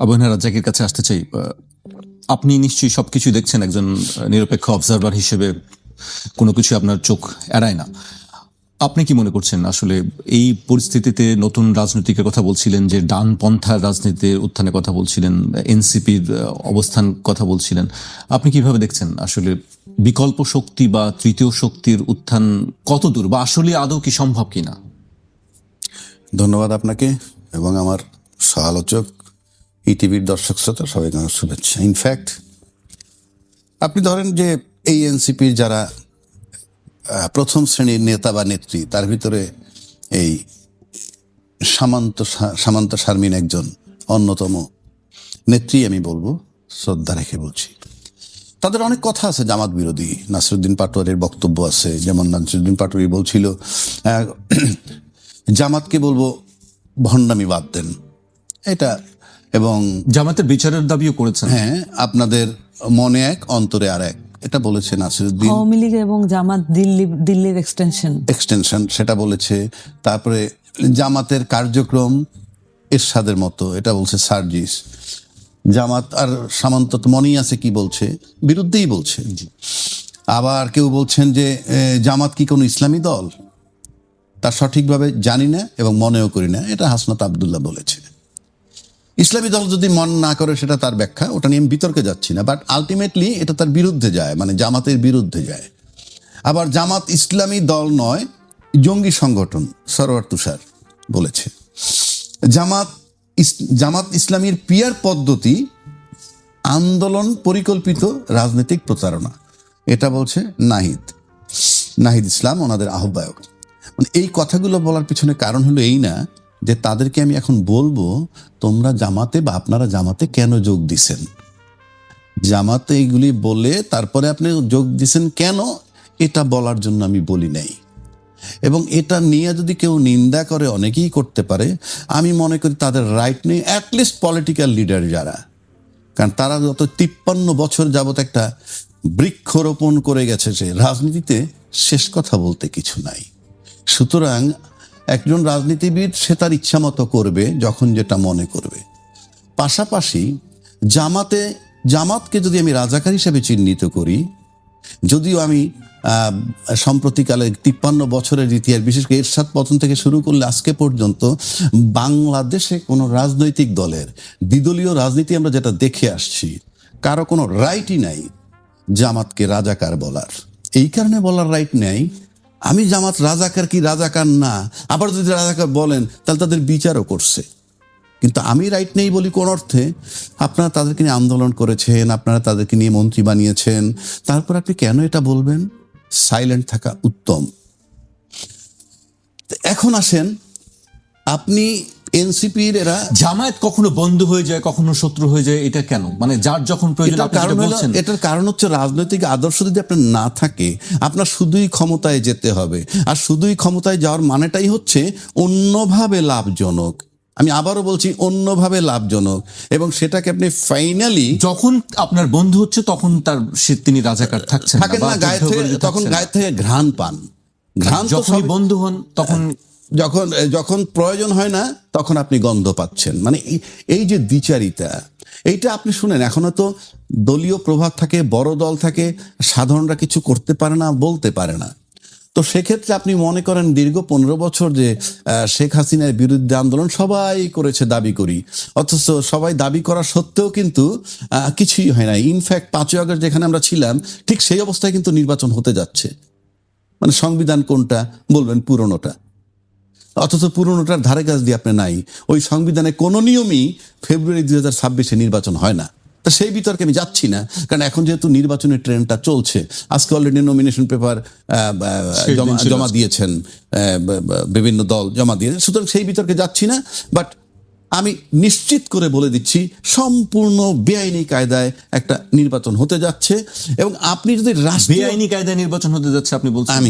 আবহাওয়া রাজ্জাকের কাছে আসতে চাই। আপনি নিশ্চয়ই সবকিছু দেখছেন একজন নিরপেক্ষ অবজারভার হিসেবে, কোনো কিছু আপনার চোখ এড়ায় না। আপনি কি মনে করছেন আসলে এই পরিস্থিতিতে নতুন রাজনীতিকের কথা বলছিলেন, যে ডানপন্থার রাজনীতির উত্থানের কথা বলছিলেন, এনসিপির অবস্থান কথা বলছিলেন, আপনি কিভাবে দেখছেন আসলে বিকল্প শক্তি বা তৃতীয় শক্তির উত্থান কত দূর, বা আসলে আদৌ কি সম্ভব কিনা? ধন্যবাদ আপনাকে এবং আমার সহ-আলোচক ইটিভির দর্শক শ্রোতা সবাইকে আমার শুভেচ্ছা। ইনফ্যাক্ট আপনি ধরেন যে এই এনসিপির যারা প্রথম শ্রেণীর নেতা বা নেত্রী, তার ভিতরে এই সামান্ত শারমিন একজন অন্যতম নেত্রী, আমি বলবো, শ্রদ্ধা রেখে বলছি। তাদের অনেক কথা আছে জামাত বিরোধী। নাসিরুদ্দিন পাটোয়ারির বক্তব্য আছে, যেমন নাসিরুদ্দিন পাটোয়ারি বলছিল জামাতকে বলবো ভণ্ডামি বাদ দেন, এটা, এবং জামাতের বিচারের দাবিও করেছেন। হ্যাঁ, আপনাদের মনে এক অন্তরে আর এক, এটা বলেছে নাসিরুদ্দিন। আওয়ামী লীগ এবং জামাত দিল্লির এক্সটেনশন সেটা বলেছে। তারপরে জামাতের কার্যক্রম এরশাদের মতো, এটা বলছে সার্জিস। জামাত আর সামন্ত মনেই আছে কি বলছে, বিরুদ্ধেই বলছে। আবার কেউ বলছেন যে জামাত কি কোনো ইসলামী দল, তা সঠিকভাবে জানি না এবং মনেও করি না, এটা হাসনাত আব্দুল্লাহ বলেছে। ইসলামী দল যদি মন না করে সেটা তার ব্যাখ্যা, ওটা নিয়ে আমি বিতর্কে যাচ্ছি না, বাট আলটিমেটলি এটা তার বিরুদ্ধে যায়, মানে জামাতের বিরুদ্ধে যায়। আবার জামাত ইসলামী দল নয়, জঙ্গি সংগঠন, সরওয়ার তুষার বলেছে। জামাত ইসলামীর পিয়ার পদ্ধতি, আন্দোলন পরিকল্পিত রাজনৈতিক প্রতারণা, এটা বলছে নাহিদ ইসলাম, ওনাদের আহ্বায়ক। মানে এই কথাগুলো বলার পিছনে কারণ হলো এই না যে তাদেরকে আমি এখন বলবো তোমরা জামাতে বা আপনারা জামাতে কেন যোগ দিছেন। জামাতে এইগুলি বলে তারপরে আপনি যোগ দিছেন কেন, এটা বলার জন্য আমি বলি নাই। এবং এটা নিয়ে যদি কেউ নিন্দা করে, অনেকেই করতে পারে, আমি মনে করি তাদের রাইট নেই, অ্যাটলিস্ট পলিটিক্যাল লিডার যারা, কারণ তারা যত 53 বছর যাবত একটা বৃক্ষরোপণ করে গেছে, যে রাজনীতিতে শেষ কথা বলতে কিছু নাই। সুতরাং একজন রাজনীতিবিদ সে তার ইচ্ছা মতো করবে যখন যেটা মনে করবে। পাশাপাশি জামাতকে যদি আমি রাজাকার হিসেবে চিহ্নিত করি, যদিও আমি সম্প্রতিকালে 53 বছরের ইতিহাস, বিশেষ করে এরশাদ পতন থেকে শুরু করলে আজকে পর্যন্ত বাংলাদেশে কোনো রাজনৈতিক দলের দ্বিদলীয় রাজনীতি আমরা যেটা দেখে আসছি, কারো কোনো রাইটই নাই জামাতকে রাজাকার বলার। এই কারণে বলার রাইট নেই, আমি জামাত রাজাকার কি রাজাকার না, আবার যদি রাজাকার বলেন তাহলে তাদের বিচারও করছে। কিন্তু আমি রাইট নেই বলি কোন অর্থে, আপনারা তাদেরকে নিয়ে আন্দোলন করেছেন, আপনারা তাদেরকে নিয়ে মন্ত্রী বানিয়েছেন, তারপর আপনি কেন এটা বলবেন? সাইলেন্ট থাকা উত্তম। এখন আসেন, আপনি এনসিপির এরা জামায়াত কখনো বন্ধু হয়ে যায়, কখনো শত্রু হয়ে যায়, এটা কেন? মানে যার যখন প্রয়োজন আপনি যেটা বলছেন। এটার কারণ হচ্ছে রাজনৈতিক আদর্শ যদি আপনার না থাকে, আপনার শুধুই ক্ষমতায় যেতে হবে, আর শুধুই ক্ষমতায় যাওয়ার মানেটাই হচ্ছে অন্যভাবে লাভজনক। আমি আবারও বলছি, অন্যভাবে লাভজনক, এবং সেটাকে আপনি ফাইনালি, যখন আপনার বন্ধু হচ্ছে তখন তিনি রাজাকার থাকছেন না, তখন গায়ে থেকে ঘ্রাণ পান। ঘ্রাণ যখন বন্ধু হন তখন, যখন প্রয়োজন হয় না তখন আপনি গন্ধ পাচ্ছেন। মানে এই যে দ্বিচারিতা, এইটা আপনি শুনেন, এখনো তো দলীয় প্রভাব থাকে, বড় দল থাকে, সাধারণরা কিছু করতে পারে না, বলতে পারে না। তো সেক্ষেত্রে আপনি মনে করেন দীর্ঘ 15 বছর যে শেখ হাসিনার বিরুদ্ধে আন্দোলন সবাই করেছে দাবি করি, অথচ সবাই দাবি করা সত্ত্বেও কিন্তু কিছুই হয় না। ইনফ্যাক্ট 5ই আগস্ট যেখানে আমরা ছিলাম, ঠিক সেই অবস্থায় কিন্তু নির্বাচন হতে যাচ্ছে। মানে সংবিধান কোনটা বলবেন? পুরনোটা। অথচ পুরনোটার ধারে কাছ দিয়ে আপনি নাই। ওই সংবিধানে কোনো নিয়মই ফেব্রুয়ারি 2026 নির্বাচন হয় না। তা সেই বিতর্কে আমি যাচ্ছি না, কারণ এখন যেহেতু নির্বাচনের ট্রেন্ডটা চলছে, আজকে অলরেডি নমিনেশন পেপার জমা দিয়েছেন, বিভিন্ন দল জমা দিয়েছে, সুতরাং সেই বিতর্কে যাচ্ছি না। বাট আমি নিশ্চিত করে বলে দিচ্ছি, সম্পূর্ণ বেআইনি কায়দায় একটা নির্বাচন হতে যাচ্ছে। এবং আপনি যদি বেআইনি কায়দায় নির্বাচন হতে যাচ্ছে আপনি বলছেন?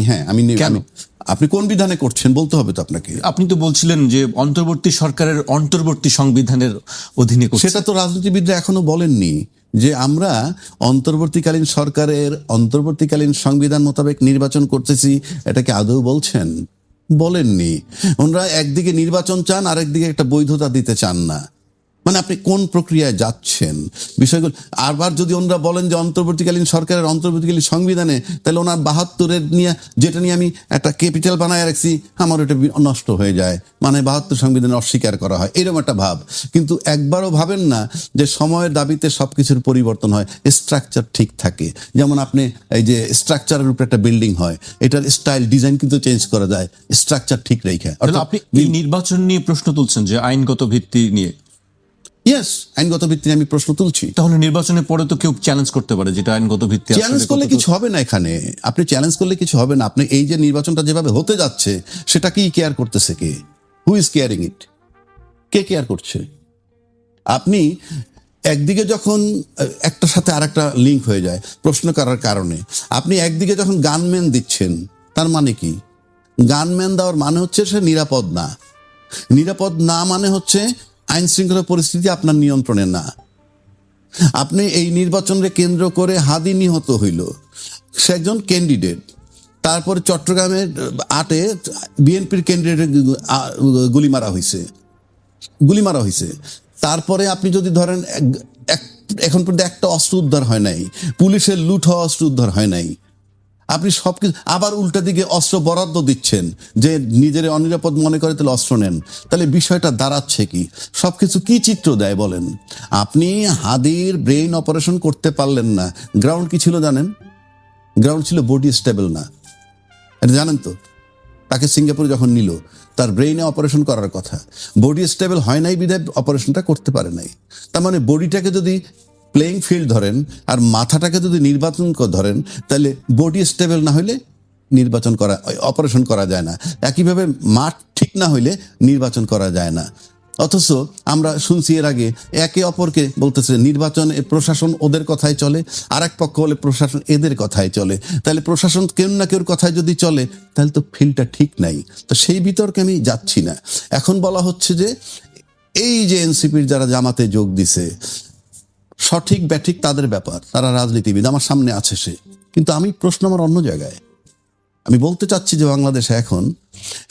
আপনি কোন বিধানে করছেন বলতে হবে তো আপনাকে। আপনি তো বলছিলেন যে অন্তর্বর্তী সরকারের অন্তর্বর্তী সংবিধানের অধীনে। সেটা তো রাজনীতিবিদরা এখনো বলেননি যে আমরা অন্তর্বর্তীকালীন সরকারের অন্তর্বর্তীকালীন সংবিধান মোতাবেক নির্বাচন করতেছি, এটাকে আদৌ বলছেন? বলেননি। ওনারা একদিকে নির্বাচন চান, আরেকদিকে একটা বৈধতা দিতে চান না। মানে আপনি কোন প্রক্রিয়ায় যাচ্ছেন বিষয়গুলো। আবার যদি ওনারা বলেন যে অন্তর্বর্তীকালীন সরকারের অন্তর্বর্তীকালীন সংবিধানে, তাহলে ওনার 72-এর নিয়ে, যেটা নিয়ে আমি একটা ক্যাপিটাল বানায় রাখছি, আমার ওটা নষ্ট হয়ে যায়, মানে 72 সংবিধানে অস্বীকার করা হয়, এরকম একটা ভাব। কিন্তু একবারও ভাবেন না যে সময়ের দাবিতে সবকিছুর পরিবর্তন হয়, স্ট্রাকচার ঠিক থাকে। যেমন আপনি এই যে স্ট্রাকচারের উপরে একটা বিল্ডিং হয়, এটার স্টাইল ডিজাইন কিন্তু চেঞ্জ করা যায়, স্ট্রাকচার ঠিক রেখে। তাহলে আপনি এই নির্বাচন নিয়ে প্রশ্ন তুলছেন যে আইনগত ভিত্তি নিয়ে। ইয়েস, আইনগত ভিত্তি নিয়ে আমি প্রশ্ন তুলছি। তাহলে নির্বাচনের পরে তো কেউ চ্যালেঞ্জ করতে পারে যেটা আইনগত ভিত্তি আসলে চ্যালেঞ্জ করলে কিছু হবে না এখানে, আপনি চ্যালেঞ্জ করলে কিছু হবে না। আপনি এই যে নির্বাচনটা যেভাবে হতে যাচ্ছে, সেটা কি কেয়ার করতেছে কে? Who is caring it? কে কেয়ার করছে? আপনি একদিকে যখন একটার সাথে আরেকটা লিঙ্ক হয়ে যায় প্রশ্ন করার কারণে, আপনি একদিকে যখন গানম্যান দিচ্ছেন, তার মানে কি? গানম্যান দেওয়ার মানে হচ্ছে সে নিরাপদ না। নিরাপদ না মানে হচ্ছে আইন শৃঙ্খলা পরিস্থিতি আপনার নিয়ন্ত্রণে না। আপনি এই নির্বাচনকে কেন্দ্র করে হাদি নিহত হইল, সে একজন ক্যান্ডিডেট। তারপরে চট্টগ্রামের 8-এ বিএনপির ক্যান্ডিডেট গুলি মারা হয়েছে। তারপরে আপনি যদি ধরেন এখন পর্যন্ত একটা অস্ত্র উদ্ধার হয় নাই, পুলিশের লুট হওয়া অস্ত্র উদ্ধার হয় নাই। আপনি সবকিছু আবার উল্টা দিকে অস্ত্র বরাদ্দ দিচ্ছেন, যে নিজের অনিরাপদ মনে করে তাহলে অস্ত্র নেন। তাহলে বিষয়টা দাঁড়াচ্ছে কি? সবকিছু কি চিত্র দেয় বলেন? আপনি হাদির ব্রেইন অপারেশন করতে পারলেন না। গ্রাউন্ড কি ছিল জানেন? গ্রাউন্ড ছিল বডি স্টেবল না। এটা জানেন তো? তাকে সিঙ্গাপুরে যখন নিল, তার ব্রেইনে অপারেশন করার কথা, বডি স্টেবল হয় নাই বিধায় অপারেশনটা করতে পারে নাই। তার মানে বডিটাকে যদি প্লেইং ফিল্ড ধরেন আর মাথাটাকে যদি নির্বাচন ধরেন, তাহলে বডি স্টেবল না হইলে অপারেশন করা যায় না। একইভাবে মাঠ ঠিক না হইলে নির্বাচন করা যায় না। অথচ আমরা শুনছি এর আগে একে অপরকে বলতেছে নির্বাচন প্রশাসন ওদের কথায় চলে, আর এক পক্ষ বলে প্রশাসন এদের কথায় চলে। তাহলে প্রশাসন কেউ না কেউর কথায় যদি চলে, তাহলে তো ফিল্ডটা ঠিক নাই। তো সেই বিতর্কে আমি যাচ্ছি না। এখন বলা হচ্ছে যে এই যে এনসিপির যারা জামাতে যোগ দিছে, সঠিক ব্যাঠিক তাদের ব্যাপার, তারা রাজনীতিবিদ, আমার সামনে আছে সে। কিন্তু আমি প্রশ্ন আমার অন্য জায়গায়। আমি বলতে চাচ্ছি যে বাংলাদেশে এখন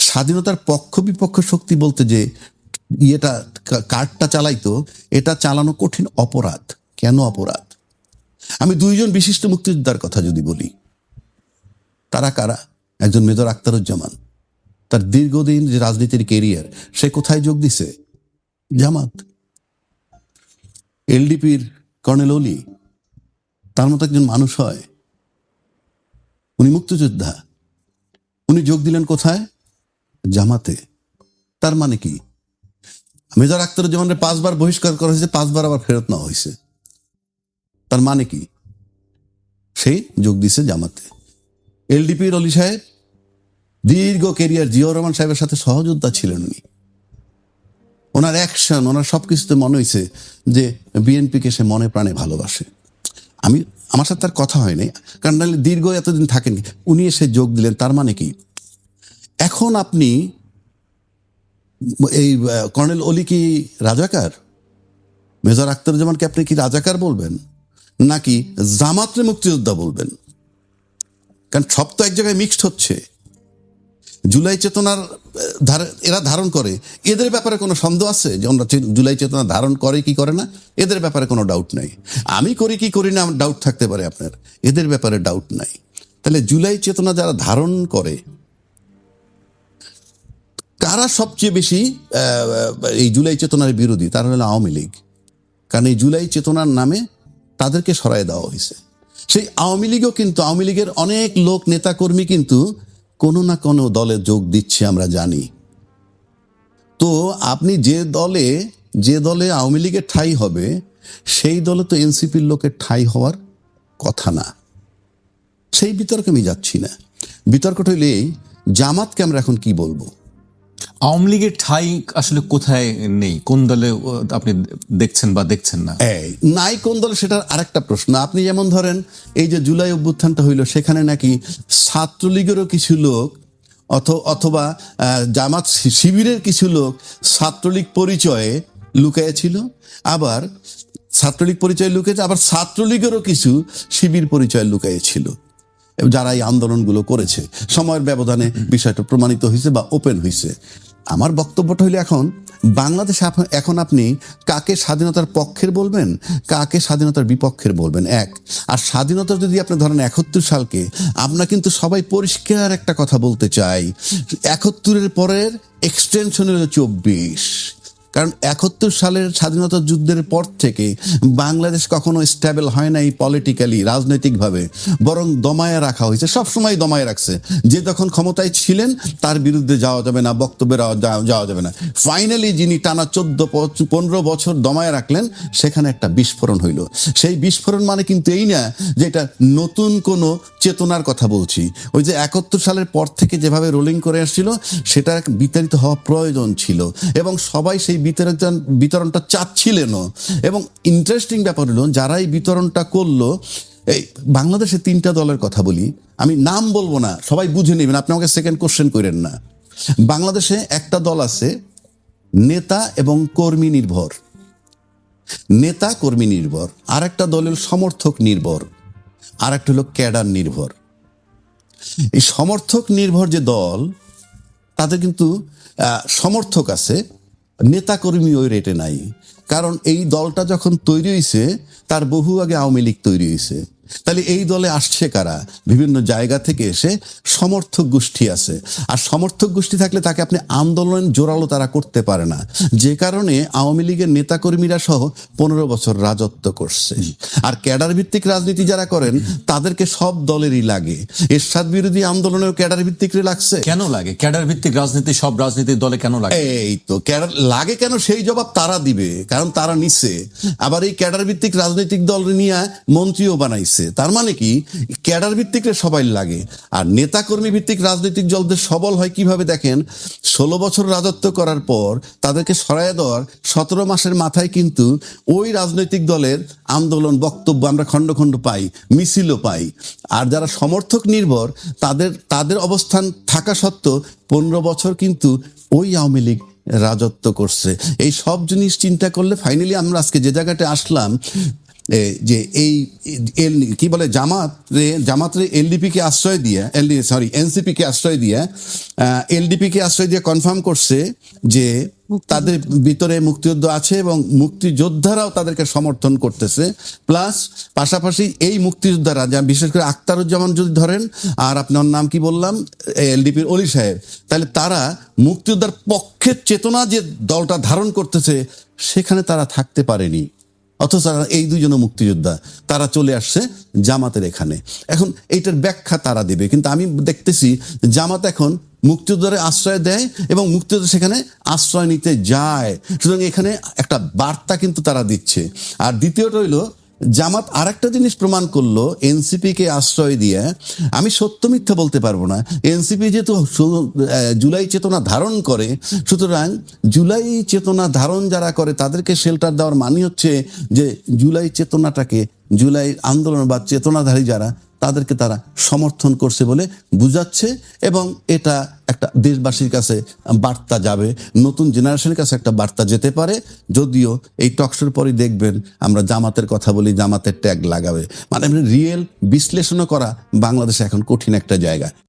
স্বাধীনতার পক্ষ বিপক্ষ শক্তি বলতে যে কার্ডটা চালাইতো, এটা চালানো কঠিন অপরাধ। কেন অপরাধ? আমি 2জন বিশিষ্ট মুক্তিযোদ্ধার কথা যদি বলি, তারা কারা? একজন মেজর আখতারুজ্জামান, তার দীর্ঘদিন যে রাজনীতির কেরিয়ার, সে কোথায় যোগ দিছে? জামাত। এলডিপির কর্নেল অলি, তার মতো একজন মানুষ হয়? উনি মুক্তিযোদ্ধা, উনি যোগ দিলেন কোথায়? জামাতে। তার মানে কি? মেজর আখতারুজ্জামানের 5 বার বহিষ্কার করা হয়েছে, 5 বার আবার ফেরত নেওয়া হয়েছে। তার মানে কি? সে যোগ দিছে জামাতে। এলডিপির অলি সাহেব দীর্ঘ কেরিয়ার, জিয়াউর রহমান সাহেবের সাথে সহযোদ্ধা ছিলেন উনি। ওনার অ্যাকশন, ওনার সবকিছুতে মনে হয়েছে যে বিএনপিকে সে মনে প্রাণে ভালোবাসে। আমার সাথে তার কথা হয়নি, কারণ নাহলে দীর্ঘ এতদিন থাকেন। উনি এসে যোগ দিলেন, তার মানে কি? এখন আপনি এই কর্নেল অলি কি রাজাকার? মেজর আখতারুজ্জামানকে আপনি কি রাজাকার বলবেন, নাকি জামাতের মুক্তিযোদ্ধা বলবেন? কারণ সব তো এক জায়গায় মিক্সড হচ্ছে। জুলাই চেতনার এরা ধারণ করে, এদের ব্যাপারে কোনো সন্দেহ আছে যে ওরা জুলাই চেতনা ধারণ করে কি করে না? এদের ব্যাপারে কোনো ডাউট নাই। আমি করি কি করি না ডাউট থাকতে পারে আপনার, এদের ব্যাপারে ডাউট নাই। তাহলে জুলাই চেতনা যারা ধারণ করে, কারা সবচেয়ে বেশি এই জুলাই চেতনার বিরোধী? তারা হলো আওয়ামী লীগ। কারণ এই জুলাই চেতনার নামে তাদেরকে সরায় দেওয়া হয়েছে। সেই আওয়ামী লীগও কিন্তু, আওয়ামী লীগের অনেক লোক নেতাকর্মী কিন্তু কোনো না কোনো দলে যোগ দিচ্ছে, আমরা জানি। তো আপনি যে দলে আওয়ামী লীগের ঠাঁই হবে, সেই দলে তো এনসিপির লোকের ঠাঁই হওয়ার কথা না। সেই বিতর্কে আমি যাচ্ছি না। বিতর্কটা হইলে জামাতকে আমরা এখন কি বলবো? আওয়ামী লীগের ঠাঁই আসলে কোথায় নেই? কোন দলে আপনি দেখছেন বা দেখছেন না? নাই কোন দলে, সেটার আরেকটা প্রশ্ন। আপনি যেমন ধরেন এই যে জুলাই অভ্যুত্থানটা হইল, সেখানে নাকি ছাত্রলীগেরও কিছু লোক অথবা জামাত শিবিরের কিছু লোক ছাত্রলীগ পরিচয়ে লুকাইছিল, আবার ছাত্রলীগ পরিচয়ে লুকিয়েছে, আবার ছাত্রলীগেরও কিছু শিবির পরিচয়ে লুকাইছিল, যারা এই আন্দোলনগুলো করেছে। সময়ের ব্যবধানে বিষয়টা প্রমাণিত হয়েছে বা ওপেন হয়েছে। আমার বক্তব্যটা হইলো এখন বাংলাদেশে এখন আপনি কাকে স্বাধীনতার পক্ষের বলবেন, কাকে স্বাধীনতার বিপক্ষের বলবেন, এক। আর স্বাধীনতা যদি আপনি ধরেন 71 সালকে, আমরা কিন্তু সবাই পরিষ্কার একটা কথা বলতে চাই, 71-এর পরের এক্সটেনশন হলো 24। কারণ 71 সালের স্বাধীনতা যুদ্ধের পর থেকে বাংলাদেশ কখনো স্টেবল হয় নাই পলিটিক্যালি, রাজনৈতিকভাবে, বরং দমায়ে রাখা হয়েছে, সবসময় দমায়ে রাখছে। যে যখন ক্ষমতায় ছিলেন তার বিরুদ্ধে যাওয়া যাবে না, বক্তব্যে যাওয়া যাবে না। ফাইনালি যিনি টানা 14-15 বছর দমায়ে রাখলেন, সেখানে একটা বিস্ফোরণ হইল। সেই বিস্ফোরণ মানে কিন্তু এই না যে এটা নতুন কোনো চেতনার কথা বলছি। ওই যে 71 সালের পর থেকে যেভাবে রোলিং করে আসছিল, সেটা বিতাড়িত হওয়া প্রয়োজন ছিল এবং সবাই সেই বিতরণটা চাচ্ছিলেনও। এবং ইন্টারেস্টিং ব্যাপার হলো, যারা এই বিতরণটা করলো, এই বাংলাদেশে 3টা দলের কথা বলি, আমি নাম বলবো না, সবাই বুঝে নেবেন, আপনি আমাকে সেকেন্ড কোশ্চেন করেন না। বাংলাদেশে একটা দল আছে নেতা এবং কর্মী নির্ভর, নেতা কর্মী নির্ভর, আর একটা দলের সমর্থক নির্ভর, আর একটা হলো ক্যাডার নির্ভর। এই সমর্থক নির্ভর যে দল, তাদের কিন্তু সমর্থক আছে, নেতাকর্মী ওই রেটে নাই। কারণ এই দলটা যখন তৈরি হয়েছে তার বহু আগে আওয়ামী লীগ তৈরি হয়েছে। তাহলে এই দলে আসছে কারা? বিভিন্ন জায়গা থেকে এসে সমর্থক গোষ্ঠী আছে। আর সমর্থক গোষ্ঠী থাকলে তাকে আপনি আন্দোলন জোরালো তারা করতে পারে না, যে কারণে আওয়ামী লীগের নেতাকর্মীরা সহ 15 বছর রাজত্ব করছে। আর ক্যাডার ভিত্তিক রাজনীতি যারা করেন তাদেরকে সব দলেরই লাগে। এরশাদ বিরোধী আন্দোলনেও ক্যাডার ভিত্তিক লাগছে। কেন লাগে ক্যাডার ভিত্তিক রাজনীতি সব রাজনীতির দলে কেন লাগে? এই তো ক্যাডার লাগে কেন, সেই জবাব তারা দিবে, কারণ তারা নিছে। আবার এই ক্যাডার ভিত্তিক রাজনৈতিক দল নিয়ে মন্ত্রীও বানাইছে। তার মানে কি, ক্যাডার ভিত্তিক সবাই লাগে। আর নেতাকর্মী ভিত্তিক রাজনৈতিক দলদের সবল হয় কিভাবে দেখেন, 16 বছর রাজত্ব করার পর তাদেরকে সরাইয়া দেওয়ার 17 মাসের মাথায় কিন্তু ওই রাজনৈতিক দলের আন্দোলন, বক্তব্য আমরা খণ্ড খণ্ড পাই, মিছিলও পাই। আর যারা সমর্থক নির্ভর, তাদের অবস্থান থাকা সত্ত্বেও 15 বছর কিন্তু ওই আওয়ামী লীগ রাজত্ব করছে। এই সব জিনিস চিন্তা করলে ফাইনালি আমরা আজকে যে জায়গাটা আসলাম, যে এই কি বলে জামাতরে এলডিপিকে আশ্রয় দিয়ে, এনসিপিকে আশ্রয় দিয়ে, এলডিপিকে আশ্রয় দিয়ে কনফার্ম করছে যে তাদের ভিতরে মুক্তিযুদ্ধ আছে এবং মুক্তিযোদ্ধারাও তাদেরকে সমর্থন করতেছে। প্লাস পাশাপাশি এই মুক্তিযোদ্ধারা, যা বিশেষ করে আখতারুজ্জামান যদি ধরেন, আর আপনার নাম কি বললাম, এলডিপির অলি সাহেব, তাহলে তারা মুক্তিযোদ্ধার পক্ষের চেতনা যে দলটা ধারণ করতেছে সেখানে তারা থাকতে পারেনি। অথচ এই দুইজন মুক্তিযোদ্ধা, তারা চলে আসছে জামাতের এখানে। এখন এইটার ব্যাখ্যা তারা দেবে, কিন্তু আমি দেখতেছি জামাত এখন মুক্তিযোদ্ধারে আশ্রয় দেয় এবং মুক্তিযোদ্ধা সেখানে আশ্রয় নিতে যায়। সুতরাং এখানে একটা বার্তা কিন্তু তারা দিচ্ছে। আর দ্বিতীয়টা হইলো, জামাত আরেকটা জিনিস প্রমাণ করলো এনসিপি কে আশ্রয় দিয়ে। আমি সত্য মিথ্যা বলতে পারবো না, এনসিপি যেহেতু জুলাই চেতনা ধারণ করে, সুতরাং জুলাই চেতনা ধারণ যারা করে তাদেরকে শেল্টার দেওয়ার মানে হচ্ছে যে জুলাই চেতনাটাকে, জুলাই আন্দোলন বা চেতনাধারী যারা, তাদেরকে তারা সমর্থন করছে বলে বুঝাচ্ছে। এবং এটা একটা দেশবাসীর কাছে বার্তা যাবে, নতুন জেনারেশনের কাছে একটা বার্তা যেতে পারে। যদিও এই টকশোর পরই দেখবেন আমরা জামাতের কথা বলি, জামাতের ট্যাগ লাগাবে। মানে রিয়েল বিশ্লেষণও করা বাংলাদেশে এখন কঠিন একটা জায়গা।